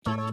El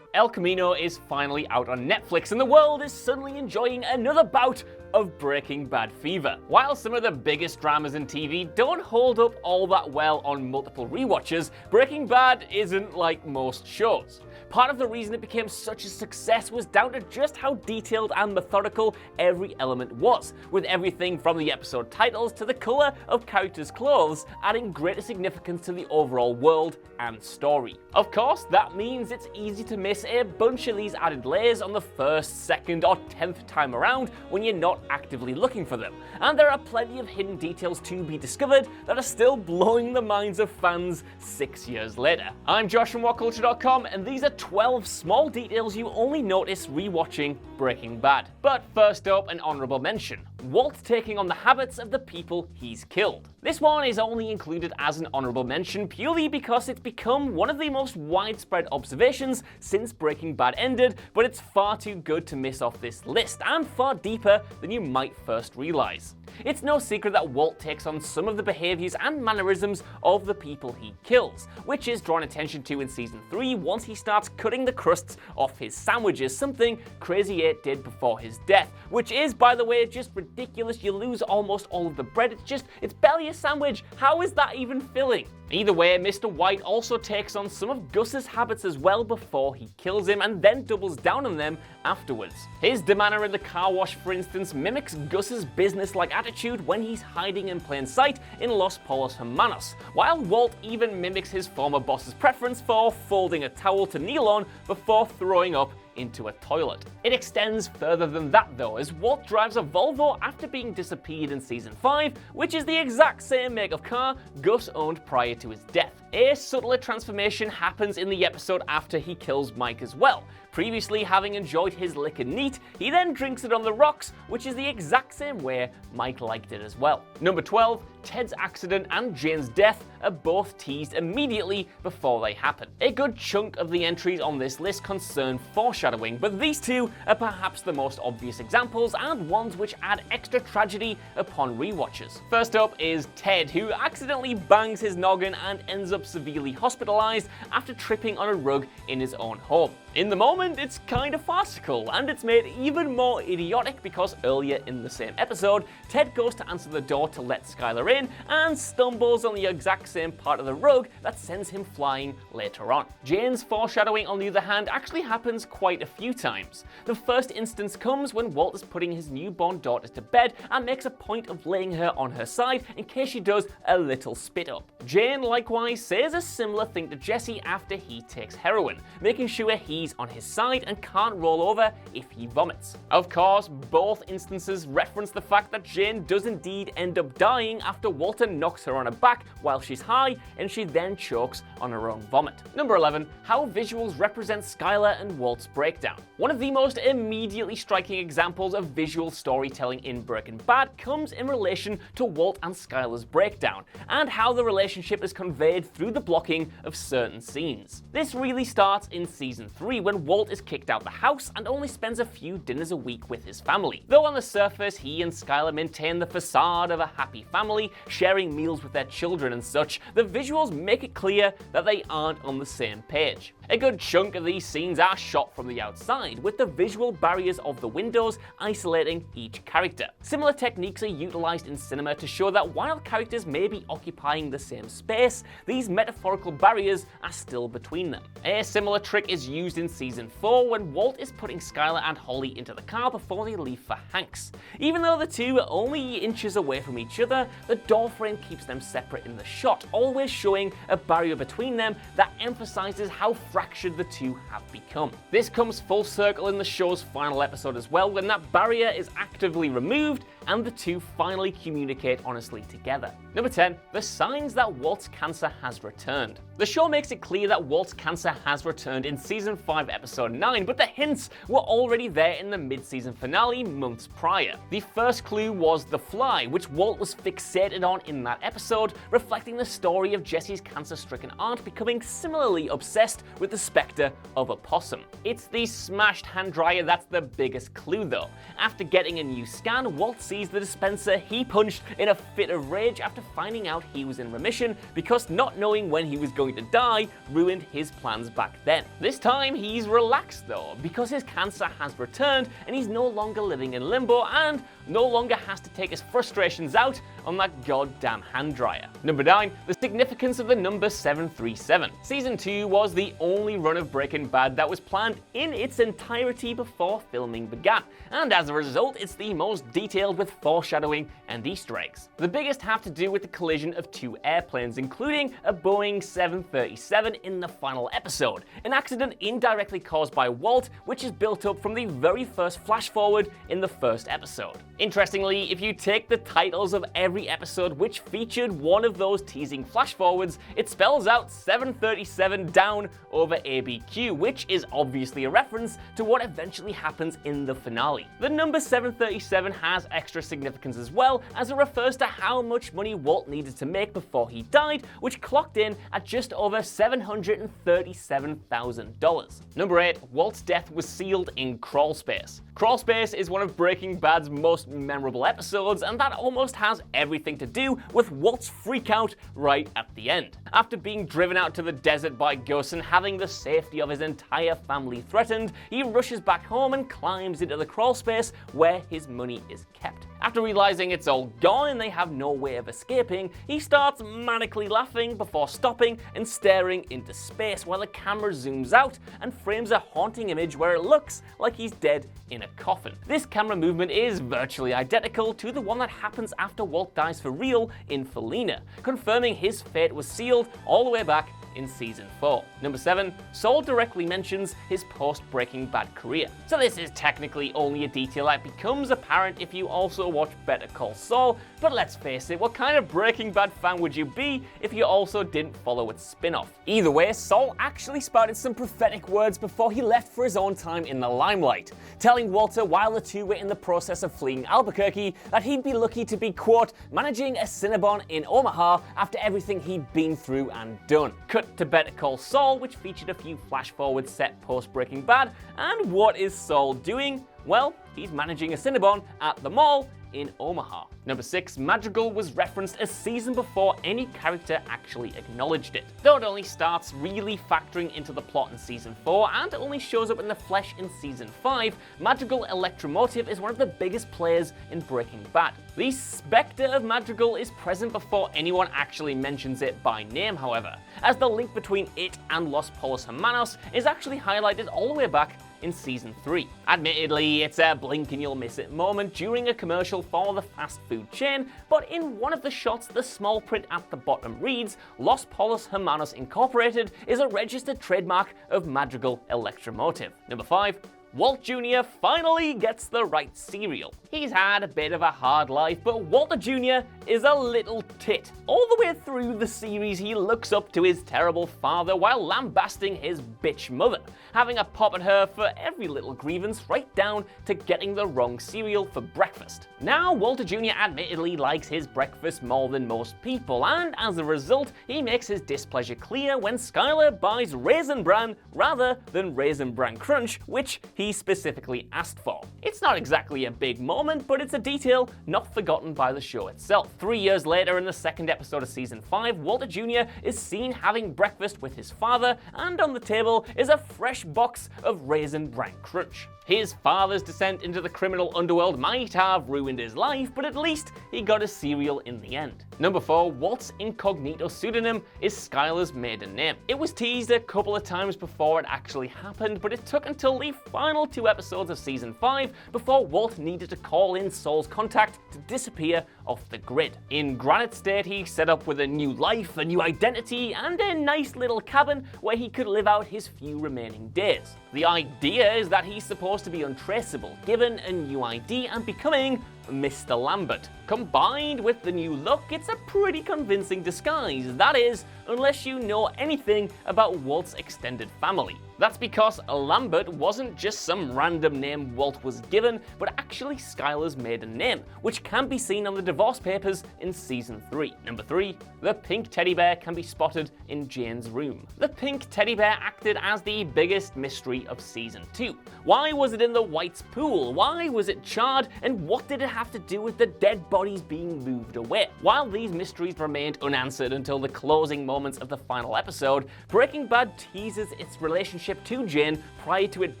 Camino is finally out on Netflix, and the world is suddenly enjoying another bout of Breaking Bad fever. While some of the biggest dramas in TV don't hold up all that well on multiple rewatches, Breaking Bad isn't like most shows. Part of the reason it became such a success was down to just how detailed and methodical every element was, with everything from the episode titles to the colour of characters' clothes adding greater significance to the overall world and story. Of course, that means it's easy to miss a bunch of these added layers on the first, second, or 10th time around when you're not actively looking for them, and there are plenty of hidden details to be discovered that are still blowing the minds of fans 6 years later. I'm Josh from WhatCulture.com, and these are 12 small details you only notice rewatching Breaking Bad. But first up, an honourable mention. Walt taking on the habits of the people he's killed. This one is only included as an honourable mention purely because it's become one of the most widespread observations since Breaking Bad ended, but it's far too good to miss off this list, and far deeper than you might first realise. It's no secret that Walt takes on some of the behaviours and mannerisms of the people he kills, which is drawn attention to in Season 3 once he starts cutting the crusts off his sandwiches, something Crazy 8 did before his death, which is, by the way, just ridiculous. You lose almost all of the bread, it's barely a sandwich. How is that even filling? Either way, Mr. White also takes on some of Gus's habits as well before he kills him, and then doubles down on them afterwards. His demeanor in the car wash, for instance, mimics Gus's business-like attitude when he's hiding in plain sight in Los Pollos Hermanos, while Walt even mimics his former boss's preference for folding a towel to kneel on before throwing up into a toilet. It extends further than that though, as Walt drives a Volvo after being disappeared in Season 5, which is the exact same make of car Gus owned prior to his death. A subtler transformation happens in the episode after he kills Mike as well. Previously having enjoyed his liquor neat, he then drinks it on the rocks, which is the exact same way Mike liked it as well. Number 12, Ted's accident and Jane's death are both teased immediately before they happen. A good chunk of the entries on this list concern foreshadowing, but these two are perhaps the most obvious examples and ones which add extra tragedy upon rewatches. First up is Ted, who accidentally bangs his noggin and ends up severely hospitalized after tripping on a rug in his own home. In the moment, it's kind of farcical, and it's made even more idiotic because earlier in the same episode, Ted goes to answer the door to let Skyler in and stumbles on the exact same part of the rug that sends him flying later on. Jane's foreshadowing, on the other hand, actually happens quite a few times. The first instance comes when Walt is putting his newborn daughter to bed and makes a point of laying her on her side in case she does a little spit up. Jane likewise says a similar thing to Jesse after he takes heroin, making sure he's on his side and can't roll over if he vomits. Of course, both instances reference the fact that Jane does indeed end up dying after Walter knocks her on her back while she's high, and she then chokes on her own vomit. Number 11, how visuals represent Skyler and Walt's breakdown. One of the most immediately striking examples of visual storytelling in Breaking Bad comes in relation to Walt and Skyler's breakdown, and how the relationship is conveyed through the blocking of certain scenes. This really starts in Season 3 when Walt is kicked out the house and only spends a few dinners a week with his family. Though on the surface he and Skyler maintain the facade of a happy family, sharing meals with their children and such, the visuals make it clear that they aren't on the same page. A good chunk of these scenes are shot from the outside, with the visual barriers of the windows isolating each character. Similar techniques are utilised in cinema to show that while characters may be occupying the same space, these metaphorical barriers are still between them. A similar trick is used in Season 4 when Walt is putting Skyler and Holly into the car before they leave for Hank's. Even though the two are only inches away from each other, the door frame keeps them separate in the shot, always showing a barrier between them that emphasises how fractured the two have become. This comes full circle in the show's final episode as well, when that barrier is actively removed and the two finally communicate honestly together. Number 10, the signs that Walt's cancer has returned. The show makes it clear that Walt's cancer has returned in Season 5, Episode 9, but the hints were already there in the mid-season finale months prior. The first clue was the fly, which Walt was fixated on in that episode, reflecting the story of Jesse's cancer-stricken aunt becoming similarly obsessed with the spectre of a possum. It's the smashed hand dryer that's the biggest clue though. After getting a new scan, Walt sees sees the dispenser he punched in a fit of rage after finding out he was in remission because not knowing when he was going to die ruined his plans back then. This time he's relaxed though, because his cancer has returned and he's no longer living in limbo and no longer has to take his frustrations out on that goddamn hand dryer. Number 9. The significance of the number 737. Season 2 was the only run of Breaking Bad that was planned in its entirety before filming began, and as a result it's the most detailed with foreshadowing and Easter eggs. The biggest have to do with the collision of 2 airplanes, including a Boeing 737 in the final episode, an accident indirectly caused by Walt, which is built up from the very first flash forward in the first episode. Interestingly, if you take the titles of every episode which featured one of those teasing flash forwards, it spells out 737 down over ABQ, which is obviously a reference to what eventually happens in the finale. The number 737 has extra significance as well, as it refers to how much money Walt needed to make before he died, which clocked in at just over $737,000. Number 8. Walt's death was sealed in CRAWLSPACE. CRAWLSPACE is one of Breaking Bad's most memorable episodes, and that almost has everything to do with Walt's freakout right at the end. After being driven out to the desert by Gus and having the safety of his entire family threatened, he rushes back home and climbs into the crawlspace where his money is kept. After realizing it's all gone and they have no way of escaping, he starts manically laughing before stopping and staring into space while the camera zooms out and frames a haunting image where it looks like he's dead in a coffin. This camera movement is virtually identical to the one that happens after Walt dies for real in Felina, confirming his fate was sealed all the way back in Season 4. Number 7. Saul directly mentions his post-Breaking Bad career. So this is technically only a detail that becomes apparent if you also watch Better Call Saul, but let's face it, what kind of Breaking Bad fan would you be if you also didn't follow its spin-off? Either way, Saul actually spouted some prophetic words before he left for his own time in the limelight, telling Walter while the two were in the process of fleeing Albuquerque that he'd be lucky to be, quote, managing a Cinnabon in Omaha after everything he'd been through and done. Cut to Better Call Saul, which featured a few flash forwards set post Breaking Bad, and what is Saul doing? Well, he's managing a Cinnabon at the mall in Omaha. Number 6. Madrigal was referenced a season before any character actually acknowledged it. Though it only starts really factoring into the plot in Season 4 and only shows up in the flesh in Season 5, Madrigal Electromotive is one of the biggest players in Breaking Bad. The spectre of Madrigal is present before anyone actually mentions it by name, however, as the link between it and Los Pollos Hermanos is actually highlighted all the way back in Season 3. Admittedly, it's a blink and you'll miss it moment during a commercial for the fast food chain, but in one of the shots, the small print at the bottom reads, Los Pollos Hermanos Incorporated is a registered trademark of Madrigal Electromotive. Number 5. Walt Jr. finally gets the right cereal. He's had a bit of a hard life, but Walter Jr. is a little tit. All the way through the series, he looks up to his terrible father while lambasting his bitch mother, having a pop at her for every little grievance right down to getting the wrong cereal for breakfast. Now, Walter Jr. admittedly likes his breakfast more than most people, and as a result, he makes his displeasure clear when Skyler buys Raisin Bran rather than Raisin Bran Crunch, which he specifically asked for. It's not exactly a big moment, but it's a detail not forgotten by the show itself. 3 years later, in the second episode of Season 5, Walter Jr. is seen having breakfast with his father, and on the table is a fresh box of Raisin Bran Crunch. His father's descent into the criminal underworld might have ruined his life, but at least he got a cereal in the end. Number 4. Walt's incognito pseudonym is Skyler's maiden name. It was teased a couple of times before it actually happened, but it took until the final 2 episodes of Season 5 before Walt needed to call in Saul's contact to disappear off the grid. In Granite State, he set up with a new life, a new identity, and a nice little cabin where he could live out his few remaining days. The idea is that he's supposed to be untraceable, given a new ID and becoming Mr. Lambert. Combined with the new look, it's a pretty convincing disguise. That is, unless you know anything about Walt's extended family. That's because Lambert wasn't just some random name Walt was given, but actually Skyler's maiden name, which can be seen on the divorce papers in Season 3. Number 3. The pink teddy bear can be spotted in Jane's room. The pink teddy bear acted as the biggest mystery of Season 2. Why was it in the White's pool? Why was it charred? And what did it have have to do with the dead bodies being moved away. While these mysteries remained unanswered until the closing moments of the final episode, Breaking Bad teases its relationship to Jane prior to it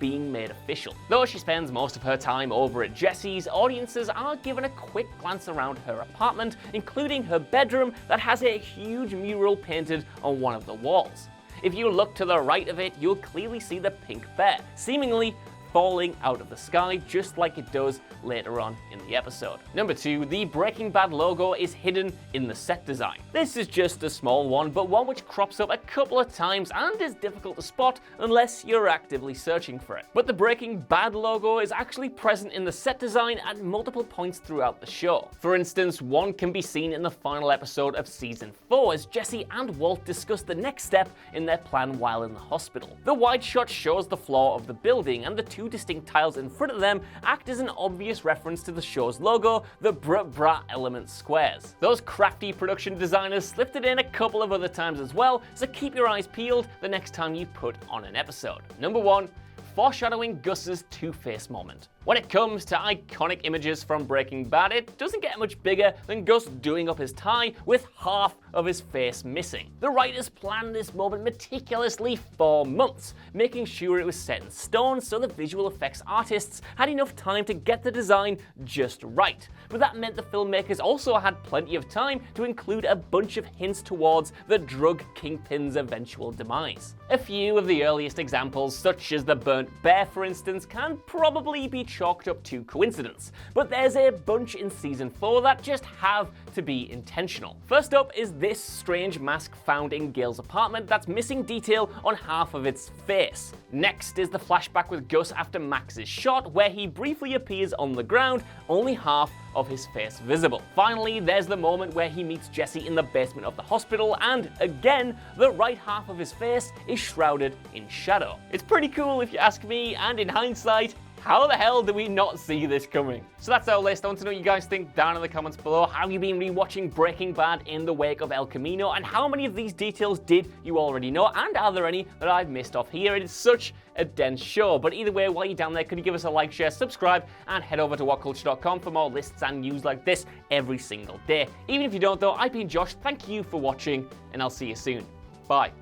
being made official. Though she spends most of her time over at Jesse's, audiences are given a quick glance around her apartment, including her bedroom that has a huge mural painted on one of the walls. If you look to the right of it, you'll clearly see the pink bear, seemingly falling out of the sky just like it does later on in the episode. Number 2, the Breaking Bad logo is hidden in the set design. This is just a small one, but one which crops up a couple of times and is difficult to spot unless you're actively searching for it. But the Breaking Bad logo is actually present in the set design at multiple points throughout the show. For instance, one can be seen in the final episode of season 4 as Jesse and Walt discuss the next step in their plan while in the hospital. The wide shot shows the floor of the building, and the two distinct tiles in front of them act as an obvious reference to the show's logo, the Bra Element squares. Those crafty production designers slipped it in a couple of other times as well, so keep your eyes peeled the next time you put on an episode. Number 1, foreshadowing Gus's Two-Face moment. When it comes to iconic images from Breaking Bad, it doesn't get much bigger than Gus doing up his tie with half of his face missing. The writers planned this moment meticulously for months, making sure it was set in stone so the visual effects artists had enough time to get the design just right. But that meant the filmmakers also had plenty of time to include a bunch of hints towards the drug kingpin's eventual demise. A few of the earliest examples, such as the burnt bear for instance, can probably be chalked up to coincidence, but there's a bunch in season 4 that just have to be intentional. First up is this strange mask found in Gail's apartment that's missing detail on half of its face. Next is the flashback with Gus after Max is shot, where he briefly appears on the ground, only half of his face visible. Finally, there's the moment where he meets Jesse in the basement of the hospital, and again, the right half of his face is shrouded in shadow. It's pretty cool if you ask me, and in hindsight, how the hell did we not see this coming? So that's our list. I want to know what you guys think down in the comments below. Have you been rewatching Breaking Bad in the wake of El Camino? And how many of these details did you already know? And are there any that I've missed off here? It is such a dense show. But either way, while you're down there, could you give us a like, share, subscribe, and head over to whatculture.com for more lists and news like this every single day. Even if you don't though, I've been Josh. Thank you for watching, and I'll see you soon. Bye.